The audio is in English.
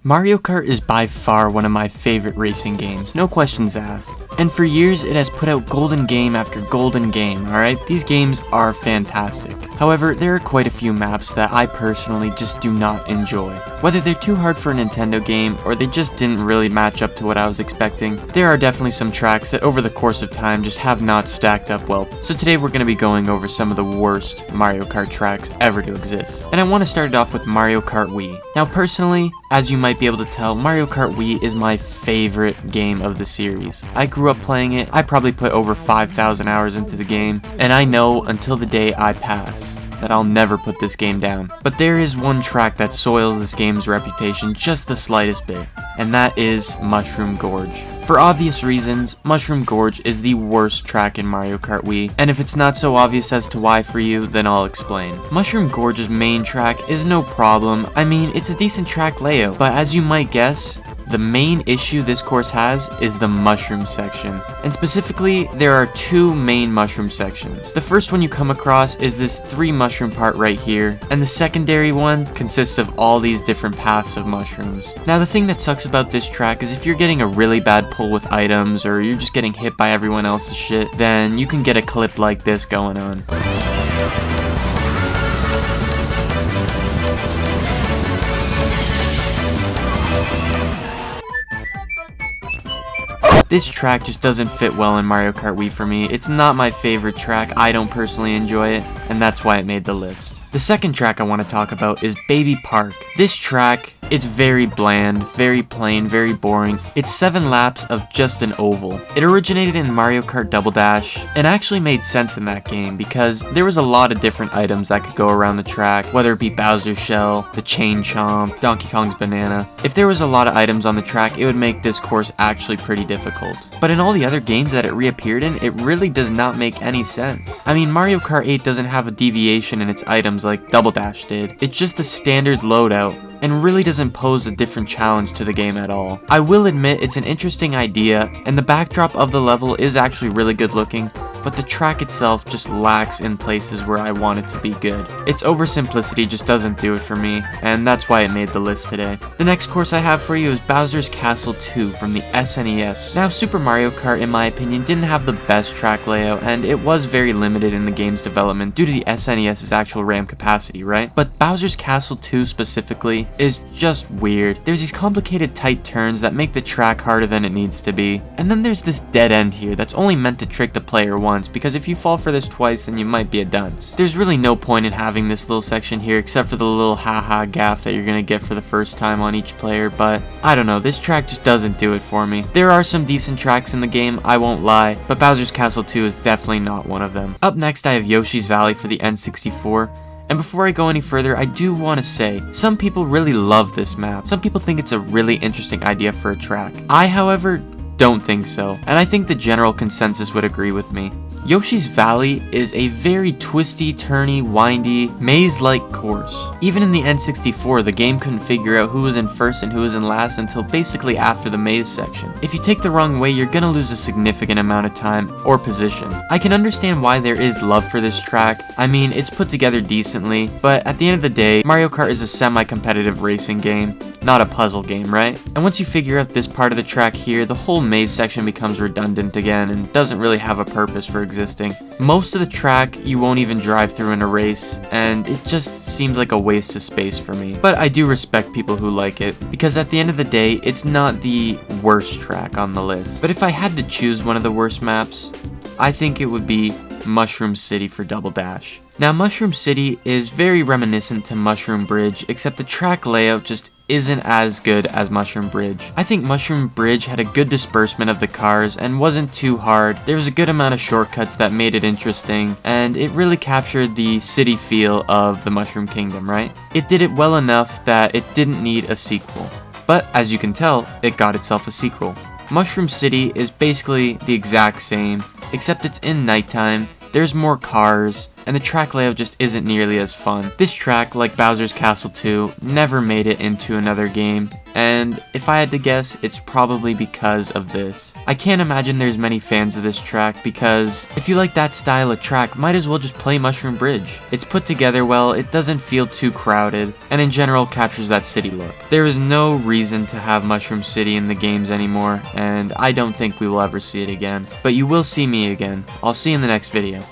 Mario Kart is by far one of my favorite racing games, no questions asked. And for years it has put out golden game after golden game, alright? These games are fantastic. However, there are quite a few maps that I personally just do not enjoy. Whether they're too hard for a Nintendo game or they just didn't really match up to what I was expecting, there are definitely some tracks that over the course of time just have not stacked up well. So today we're going to be going over some of the worst Mario Kart tracks ever to exist. And I want to start it off with Mario Kart Wii. Now personally, as you might be able to tell, Mario Kart Wii is my favorite game of the series. I grew up playing it, I probably put over 5,000 hours into the game, and I know until the day I pass that I'll never put this game down. But there is one track that soils this game's reputation just the slightest bit, and that is Mushroom Gorge. For obvious reasons, Mushroom Gorge is the worst track in Mario Kart Wii, and if it's not so obvious as to why for you, then I'll explain. Mushroom Gorge's main track is no problem. I mean, it's a decent track layout, but as you might guess, the main issue this course has is the mushroom section. And specifically, there are two main mushroom sections. The first one you come across is this 3 mushroom part right here, and the secondary one consists of all these different paths of mushrooms. Now the thing that sucks about this track is if you're getting a really bad pull with items, or you're just getting hit by everyone else's shit, then you can get a clip like this going on. This track just doesn't fit well in Mario Kart Wii for me. It's not my favorite track, I don't personally enjoy it, and that's why it made the list. The second track I want to talk about is Baby Park. This track, it's very bland, very plain, very boring. It's 7 laps of just an oval. It originated in Mario Kart Double Dash, and actually made sense in that game because there was a lot of different items that could go around the track, whether it be Bowser's Shell, the Chain Chomp, Donkey Kong's Banana. If there was a lot of items on the track, it would make this course actually pretty difficult. But in all the other games that it reappeared in, it really does not make any sense. I mean, Mario Kart 8 doesn't have a deviation in its items like Double Dash did. It's just the standard loadout, and really doesn't pose a different challenge to the game at all. I will admit it's an interesting idea, and the backdrop of the level is actually really good looking, but the track itself just lacks in places where I want it to be good. Its oversimplicity just doesn't do it for me, and that's why it made the list today. The next course I have for you is Bowser's Castle 2 from the SNES. Now, Super Mario Kart, in my opinion, didn't have the best track layout, and it was very limited in the game's development due to the SNES's actual RAM capacity, right? But Bowser's Castle 2 specifically is just weird. There's these complicated tight turns that make the track harder than it needs to be, and then there's this dead end here that's only meant to trick the player once, because if you fall for this twice, then you might be a dunce. There's really no point in having this little section here except for the little haha gaff that you're gonna get for the first time on each player, but I don't know, this track just doesn't do it for me. There are some decent tracks in the game, I won't lie, but Bowser's Castle 2 is definitely not one of them. Up next I have Yoshi's Valley for the N64. And before I go any further, I do want to say, some people really love this map. Some people think it's a really interesting idea for a track. I, however, don't think so, and I think the general consensus would agree with me. Yoshi's Valley is a very twisty, turny, windy, maze-like course. Even in the N64, the game couldn't figure out who was in first and who was in last until basically after the maze section. If you take the wrong way, you're gonna lose a significant amount of time or position. I can understand why there is love for this track. I mean, it's put together decently, but at the end of the day, Mario Kart is a semi-competitive racing game, not a puzzle game, right? And once you figure out this part of the track here, the whole maze section becomes redundant again and doesn't really have a purpose for existing. Most of the track you won't even drive through in a race, and it just seems like a waste of space for me. But I do respect people who like it, because at the end of the day, it's not the worst track on the list. But if I had to choose one of the worst maps, I think it would be Mushroom City for Double Dash. Now, Mushroom City is very reminiscent to Mushroom Bridge, except the track layout just isn't as good as Mushroom Bridge. I think Mushroom Bridge had a good disbursement of the cars and wasn't too hard. There was a good amount of shortcuts that made it interesting, and it really captured the city feel of the Mushroom Kingdom, right? It did it well enough that it didn't need a sequel. But as you can tell, it got itself a sequel. Mushroom City is basically the exact same, except it's in nighttime, there's more cars, and the track layout just isn't nearly as fun. This track, like Bowser's Castle 2, never made it into another game, and if I had to guess, it's probably because of this. I can't imagine there's many fans of this track because if you like that style of track, might as well just play Mushroom Bridge. It's put together well, it doesn't feel too crowded, and in general captures that city look. There is no reason to have Mushroom City in the games anymore, and I don't think we will ever see it again. But you will see me again. I'll see you in the next video.